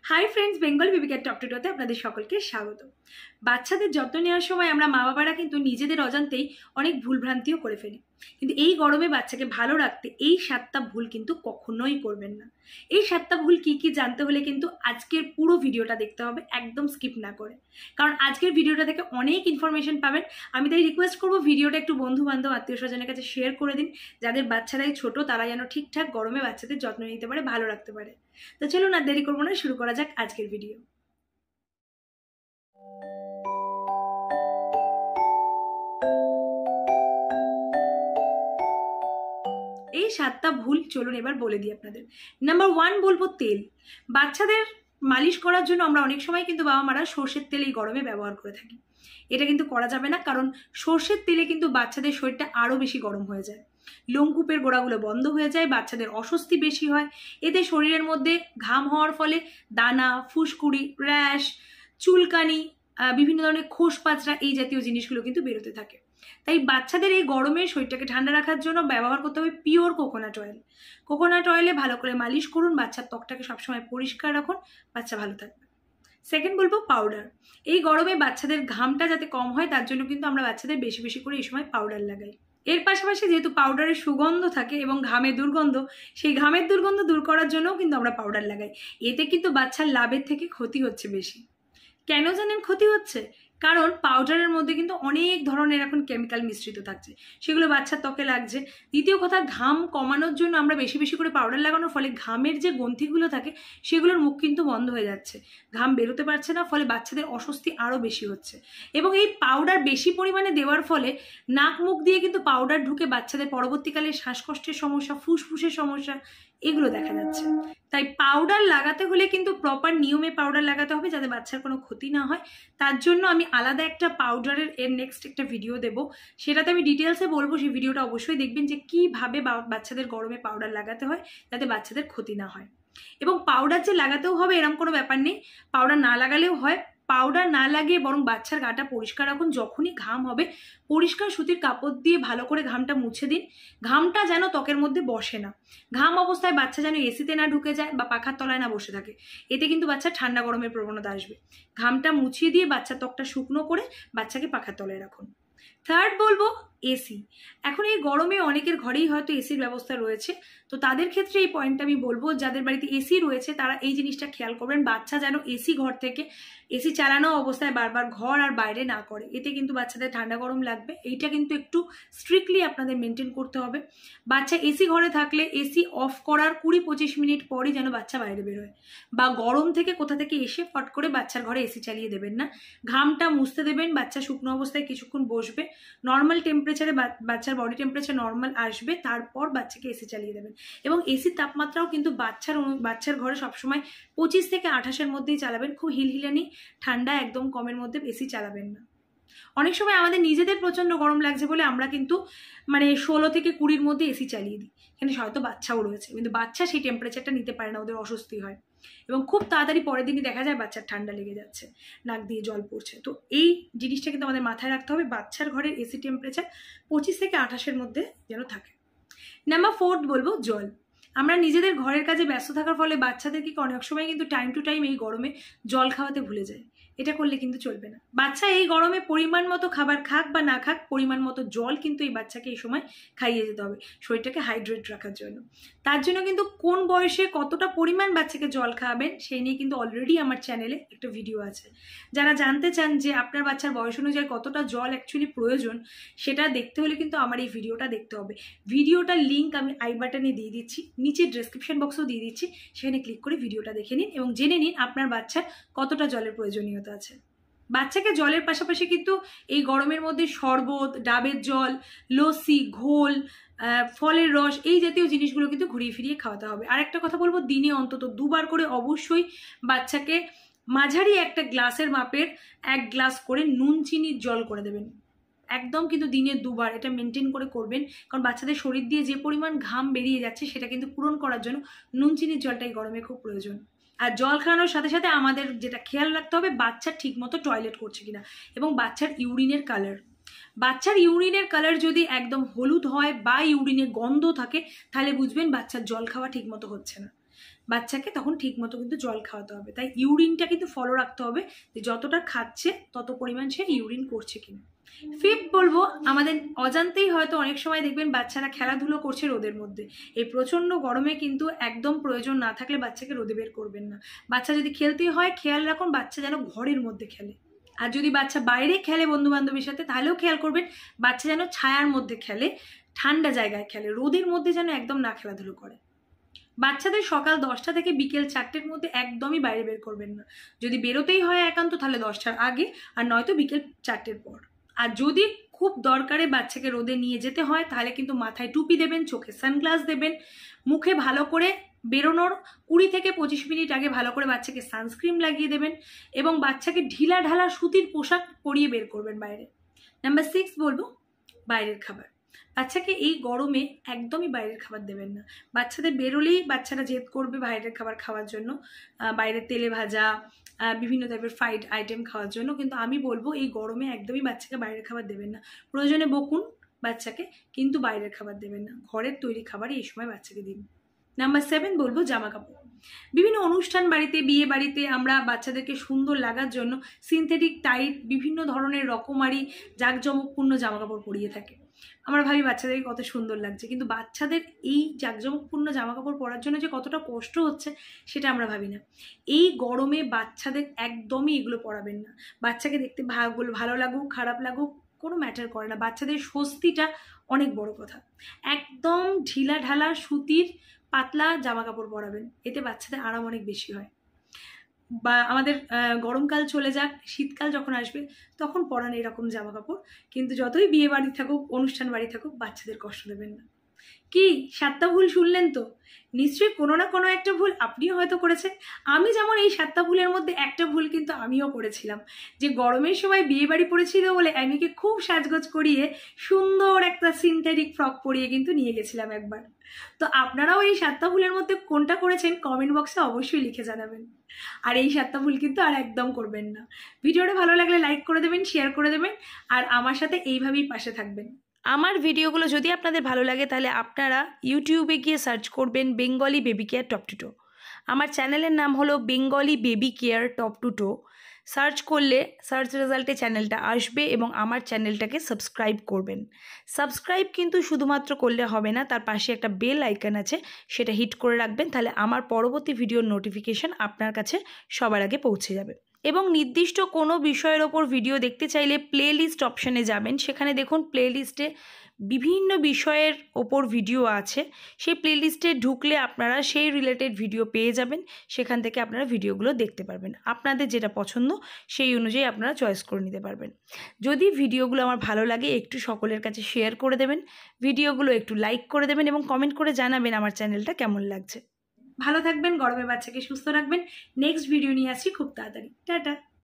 High friends, Bengal baby care top to টতে আপনাদের সকলকে স্বাগত। বাচ্চাদের যত্ন নেওয়ার সময় আমরা মা বাবারা কিন্তু নিজেদের অজান্তেই অনেক ভুলভ্রান্তিও করে ফেলি। কিন্তু এই গরমে বাচ্চাকে ভালো রাখতে এই 7টা ভুল কিন্তু কখনোই করবেন না। এই 7টা ভুল কি কি জানতে হলে কিন্তু আজকের পুরো ভিডিওটা দেখতে হবে, একদম স্কিপ না করে, কারণ আজকের ভিডিওটা থেকে অনেক ইনফরমেশন পাবেন। আমি তাই রিকোয়েস্ট করবো ভিডিওটা একটু বন্ধু বান্ধব আত্মীয় স্বজনের কাছে শেয়ার করে দিন, যাদের বাচ্চারাই ছোট তারা যেন ঠিকঠাক গরমে বাচ্চাদের যত্ন নিতে পারে, ভালো রাখতে পারে। তো চলুন আর দেরি করবো না, শুরু করা যাক আজকের ভিডিও। এই 7টা ভুল চলুন এবার বলে দিই আপনাদের। নাম্বার 1 বলবো তেল। বাচ্চাদের মালিশ করার জন্য আমরা অনেক সময় কিন্তু বাবা মারা সর্ষের তেল এই গরমে ব্যবহার করে থাকি। এটা কিন্তু করা যাবে না, কারণ সর্ষের তেলে কিন্তু বাচ্চাদের শরীরটা আরো বেশি গরম হয়ে যায়, লোমকূপের গোড়াগুলো বন্ধ হয়ে যায়, বাচ্চাদের অস্বস্তি বেশি হয়। এতে শরীরের মধ্যে ঘাম হওয়ার ফলে দানা, ফুসকুড়ি, র্যাশ, চুলকানি, বিভিন্ন ধরনের খোস পাচড়া এই জাতীয় জিনিসগুলো কিন্তু বেরোতে থাকে। তাই বাচ্চাদের এই গরমে শরীরটাকে ঠান্ডা রাখার জন্য ব্যবহার করতে হবে পিওর কোকোনাট অয়েল। কোকোনাট অয়েলে ভালো করে মালিশ করুন, বাচ্চার ত্বকটাকে সবসময় পরিষ্কার রাখুন, বাচ্চা ভালো থাকবে। সেকেন্ড বলবো পাউডার। এই গরমে বাচ্চাদের ঘামটা যাতে কম হয় তার জন্য কিন্তু আমরা বাচ্চাদের বেশি বেশি করে এই সময় পাউডার লাগাই। এর পাশাপাশি যেহেতু পাউডারের সুগন্ধ থাকে এবং ঘামের দুর্গন্ধ, সেই ঘামের দুর্গন্ধ দূর করার জন্যও কিন্তু আমরা পাউডার লাগাই। এতে কিন্তু বাচ্চার লাভের থেকে ক্ষতি হচ্ছে বেশি। কেন জানেন ক্ষতি হচ্ছে? কারণ পাউডারের মধ্যে কিন্তু অনেক ধরনের এখন কেমিক্যাল মিশ্রিত থাকছে, সেগুলো বাচ্চার ত্বকে লাগছে। দ্বিতীয় কথা, ঘাম কমানোর জন্য আমরা বেশি বেশি করে পাউডার লাগানোর ফলে ঘামের যে গ্রন্থিগুলো থাকে সেগুলোর মুখ কিন্তু বন্ধ হয়ে যাচ্ছে, ঘাম বেরোতে পারছে না, ফলে বাচ্চাদের অস্বস্তি আরও বেশি হচ্ছে। এবং এই পাউডার বেশি পরিমাণে দেওয়ার ফলে নাক মুখ দিয়ে কিন্তু পাউডার ঢুকে বাচ্চাদের পরবর্তীকালে শ্বাসকষ্টের সমস্যা, ফুসফুসের সমস্যা এগুলো দেখা যাচ্ছে। তাই পাউডার লাগাতে হলে কিন্তু প্রপার নিয়মে পাউডার লাগাতে হবে, যাতে বাচ্চার কোনো ক্ষতি না হয়। তার জন্য আমি আলাদা একটা পাউডারের নেক্সট একটা ভিডিও দেব, সেটাতে আমি ডিটেলসে বলবো। সেই ভিডিওটা অবশ্যই দেখবেন যে কীভাবে বাচ্চাদের গরমে পাউডার লাগাতে হয় যাতে বাচ্চাদের ক্ষতি না হয়। এবং পাউডার যে লাগাতেও হবে এরকম কোনো ব্যাপার নেই, পাউডার না লাগালেও হয়। পাউডার না লাগিয়ে বরং বাচ্চার গাটা পরিষ্কার রাখুন। যখনই ঘাম হবে পরিষ্কার সুতির কাপড় দিয়ে ভালো করে ঘামটা মুছে দিন। ঘামটা যেন ত্বকের মধ্যে বসে না। ঘাম অবস্থায় বাচ্চা যেন এসিতে না ঢুকে যায় বা পাখার তলায় না বসে থাকে, এতে কিন্তু বাচ্চা ঠান্ডা গরমের প্রবণতা আসবে। ঘামটা মুছিয়ে দিয়ে বাচ্চার ত্বকটা শুকনো করে বাচ্চাকে পাখার তলায় রাখুন। থার্ড বলবো এসি। এখন এই গরমে অনেকের ঘরেই হয়তো এসির ব্যবস্থা রয়েছে, তো তাদের ক্ষেত্রে এই পয়েন্টটা আমি বলবো, যাদের বাড়িতে এসি রয়েছে তারা এই জিনিসটা খেয়াল করবেন, বাচ্চা যেন এসি ঘর থেকে এসি চালানো অবস্থায় বারবার ঘর আর বাইরে না করে। এতে কিন্তু বাচ্চাদের ঠান্ডা গরম লাগবে, এইটা কিন্তু একটু স্ট্রিক্টলি আপনাদের মেনটেন করতে হবে। বাচ্চা এসি ঘরে থাকলে এসি অফ করার 20-25 মিনিট পরই যেন বাচ্চা বাইরে বেরোয়, বা গরম থেকে কোথা থেকে এসে ফট করে বাচ্চার ঘরে এসি চালিয়ে দেবেন না। ঘামটা মুছতে দেবেন, বাচ্চা শুকনো অবস্থায় কিছুক্ষণ বসবে, নর্মাল টেম্পারেচারে বাচ্চার বডি টেম্পারেচার নর্মাল আসবে, তারপর বাচ্চাকে এসি চালিয়ে দেবেন। এবং এসির তাপমাত্রাও কিন্তু বাচ্চার ঘরে সবসময় 25 থেকে 28-এর মধ্যেই চালাবেন। খুব হিলহিলানি ঠান্ডা একদম কমের মধ্যে এসি চালাবেন না। অনেক সময় আমাদের নিজেদের প্রচণ্ড গরম লাগছে বলে আমরা কিন্তু 16 থেকে 20-র মধ্যে এসি চালিয়ে দিই, এখানে হয়তো বাচ্চাও রয়েছে, কিন্তু বাচ্চা সেই টেম্পারেচারটা নিতে পারে না, ওদের অস্বস্তি হয় এবং খুব তাড়াতাড়ি পরের দিনই দেখা যায় বাচ্চার ঠান্ডা লেগে যাচ্ছে, নাক দিয়ে জল পড়ছে। তো এই জিনিসটা কিন্তু আমাদের মাথায় রাখতে হবে, বাচ্চার ঘরের এসি টেম্পারেচার 25 থেকে 28-এর মধ্যে যেন থাকে। নাম্বার 4 বলবো জল। আমরা নিজেদের ঘরের কাজে ব্যস্ত থাকার ফলে বাচ্চাদেরকে অনেক সময় কিন্তু টাইম টু টাইম এই গরমে জল খাওয়াতে ভুলে যায়, এটা করলে কিন্তু চলবে না। বাচ্চা এই গরমে পরিমাণ মতো খাবার খাক বা না খাক, পরিমাণ মতো জল কিন্তু এই বাচ্চাকে এই সময় খাইয়ে যেতে হবে শরীরটাকে হাইড্রেট রাখার জন্য। তার জন্য কিন্তু কোন বয়সে কতটা পরিমাণ বাচ্চাকে জল খাওয়াবেন সেই নিয়ে কিন্তু অলরেডি আমার চ্যানেলে একটা ভিডিও আছে। যারা জানতে চান যে আপনার বাচ্চার বয়স অনুযায়ী কতটা জল অ্যাকচুয়ালি প্রয়োজন, সেটা দেখতে হলে কিন্তু আমার এই ভিডিওটা দেখতে হবে। ভিডিওটার লিঙ্ক আমি আই বাটনে দিয়ে দিচ্ছি, নিচে ডেসক্রিপশন বক্সেও দিয়ে দিচ্ছি, সেখানে ক্লিক করে ভিডিওটা দেখে নিন এবং জেনে নিন আপনার বাচ্চার কতটা জলের প্রয়োজনীয়তা আছে। বাচ্চাকে জলের পাশাপাশি কিন্তু এই গরমের মধ্যে শরবত, ডাবের জল, লস্যি, ঘোল, ফলের রস এই জাতীয় জিনিসগুলো কিন্তু ঘুরিয়ে ফিরিয়ে খাওয়াতে হবে। আর একটা কথা বলবো, দিনে অন্তত 2বার করে অবশ্যই বাচ্চাকে মাঝারি একটা গ্লাসের মাপের 1 গ্লাস করে নুন চিনির জল করে দেবেন। একদম কিন্তু দিনে 2বার, এটা মেনটেন করে করবেন, কারণ বাচ্চাদের শরীর দিয়ে যে পরিমাণ ঘাম বেরিয়ে যাচ্ছে সেটা কিন্তু পূরণ করার জন্য নুন চিনির জলটা এই গরমে খুব প্রয়োজন। আর জল খাওয়ানোর সাথে সাথে আমাদের যেটা খেয়াল রাখতে হবে, বাচ্চা ঠিক মতো টয়লেট করছে কিনা এবং বাচ্চার ইউরিনের কালার। বাচ্চার ইউরিনের কালার যদি একদম হলুদ হয় বা ইউরিনে গন্ধ থাকে, তাহলে বুঝবেন বাচ্চার জল খাওয়া ঠিক মতো হচ্ছে না। বাচ্চাকে তখন ঠিক মতো কিন্তু জল খাওয়াতে হবে। তাই ইউরিনটা কিন্তু ফলো রাখতে হবে যে যতটা খাচ্ছে তত পরিমাণ সে ইউরিন করছে কিনা। ফিফথ বলবো, আমাদের অজান্তেই হয়তো অনেক সময় দেখবেন বাচ্চারা খেলাধুলো করছে রোদের মধ্যে। এই প্রচণ্ড গরমে কিন্তু একদম প্রয়োজন না থাকলে বাচ্চাকে রোদে বের করবেন না। বাচ্চা যদি খেলতে হয় খেয়াল রাখুন বাচ্চা যেন ঘরের মধ্যে খেলে। আর যদি বাচ্চা বাইরে খেলে বন্ধু বান্ধবের সাথে তাহলেও খেয়াল করবেন বাচ্চা যেন ছায়ার মধ্যে খেলে, ঠান্ডা জায়গায় খেলে, রোদের মধ্যে যেন একদম না খেলাধুলো করে। বাচ্চাদের সকাল 10টা থেকে বিকেল 4টের মধ্যে একদমই বাইরে বের করবেন না। যদি বেরোতেই হয় একান্ত তাহলে 10টার আগে, আর নয়তো বিকেল 4টের পর। আর যদি খুব দরকারে বাচ্চাকে রোদে নিয়ে যেতে হয় তাহলে কিন্তু মাথায় টুপি দেবেন, চোখে সানগ্লাস দেবেন, মুখে ভালো করে বেরোনোর 20 থেকে 25 মিনিট আগে ভালো করে বাচ্চাকে সানস্ক্রিন লাগিয়ে দেবেন এবং বাচ্চাকে ঢিলা ঢালা সুতির পোশাক পরিয়ে বের করবেন বাইরে। নাম্বার 6 বলবো বাইরের খাবার। বাচ্চাকে এই গরমে একদমই বাইরের খাবার দেবেন না। বাচ্চাদের বেরোলেই বাচ্চারা জেদ করবে বাইরের খাবার খাওয়ার জন্য, বাইরের তেলে ভাজা বিভিন্ন টাইপের ফ্রাইড আইটেম খাওয়ার জন্য। কিন্তু আমি বলবো এই গরমে একদমই বাচ্চাকে বাইরের খাবার দেবেন না। প্রয়োজনে বকুন বাচ্চাকে, কিন্তু বাইরের খাবার দেবেন না। ঘরের তৈরি খাবারই এই সময় বাচ্চাকে দিন। নাম্বার 7 বলবো জামা কাপড়। বিভিন্ন অনুষ্ঠান বাড়িতে, বিয়ে বাড়িতে আমরা বাচ্চাদেরকে সুন্দর লাগার জন্য সিনথেটিক টাইট বিভিন্ন ধরনের রকমারি জাঁকজমকপূর্ণ জামা কাপড় পরিয়ে থাকি। আমরা ভাবি বাচ্চাদেরকে কত সুন্দর লাগছে, কিন্তু বাচ্চাদের এই জাঁকজমকপূর্ণ জামা কাপড় পরার জন্য যে কতটা কষ্ট হচ্ছে সেটা আমরা ভাবি না। এই গরমে বাচ্চাদের একদমই এগুলো পরাবেন না। বাচ্চাকে দেখতে ভালো লাগুক খারাপ লাগুক কোনো ম্যাটার করে না, বাচ্চাদের স্বস্তিটা অনেক বড় কথা। একদম ঢিলা ঢালা সুতির পাতলা জামা কাপড় পরাবেন, এতে বাচ্চাদের আরাম অনেক বেশি হয়। বা আমাদের গরমকাল চলে যাক, শীতকাল যখন আসবে তখন পরান এরকম জামা কাপড়, কিন্তু যতই বিয়ে বাড়ি থাকুক অনুষ্ঠান বাড়ি থাকুক বাচ্চাদের কষ্ট দেবেন না। কি 7টা ভুল শুনলেন তো? নিশ্চয়ই কোনো না কোনো একটা ভুল আপনিও হয়তো করেছেন। আমি যেমন এই 7টা ভুলের মধ্যে একটা ভুল কিন্তু আমিও করেছিলাম, যে গরমের সময় বিয়ে বাড়ি পড়েছিল বলে অ্যামিকে খুব সাজগোজ করিয়ে সুন্দর একটা সিনথেটিক ফ্রক পরিয়ে কিন্তু নিয়ে গেছিলাম একবার। তো আপনারাও এই 7টা ভুলের মধ্যে কোনটা করেছেন কমেন্ট বক্সে অবশ্যই লিখে জানাবেন। আর এই 7টা ভুল কিন্তু আর একদম করবেন না। ভিডিওটা ভালো লাগলে লাইক করে দেবেন, শেয়ার করে দেবেন, আর আমার সাথে এইভাবেই পাশে থাকবেন। আমার ভিডিওগুলো যদি আপনাদের ভালো লাগে তাহলে আপনারা ইউটিউবে গিয়ে সার্চ করবেন Bengali baby care top to toe. আমার চ্যানেলের নাম হলো Bengali baby care top to toe. Search করলে সার্চ রেজাল্টে চ্যানেলটা আসবে এবং আমার চ্যানেলটাকে সাবস্ক্রাইব করবেন। সাবস্ক্রাইব কিন্তু শুধুমাত্র করলে হবে না, তার পাশে একটা বেল আইকন আছে, সেটা হিট করে রাখবেন, তাহলে আমার পরবর্তী ভিডিওর নোটিফিকেশান আপনার কাছে সবার আগে পৌঁছে যাবে। এবং নির্দিষ্ট কোনো বিষয়ের ওপর ভিডিও দেখতে চাইলে প্লে লিস্ট অপশানে যাবেন, সেখানে দেখুন প্লে লিস্টে বিভিন্ন বিষয়ের ওপর ভিডিও আছে। সেই প্লে লিস্টে ঢুকলে আপনারা সেই রিলেটেড ভিডিও পেয়ে যাবেন, সেখান থেকে আপনারা ভিডিওগুলো দেখতে পারবেন। আপনাদের যেটা পছন্দ সেই অনুযায়ী আপনারা চয়েস করে নিতে পারবেন। যদি ভিডিওগুলো আমার ভালো লাগে একটু সকলের কাছে শেয়ার করে দেবেন, ভিডিওগুলো একটু লাইক করে দেবেন এবং কমেন্ট করে জানাবেন আমার চ্যানেলটা কেমন লাগছে। ভালো থাকবেন, গরমে বাচ্চাকে সুস্থ রাখবেন। নেক্সট ভিডিও নিয়ে আসছি খুব তাড়াতাড়ি। টাটা।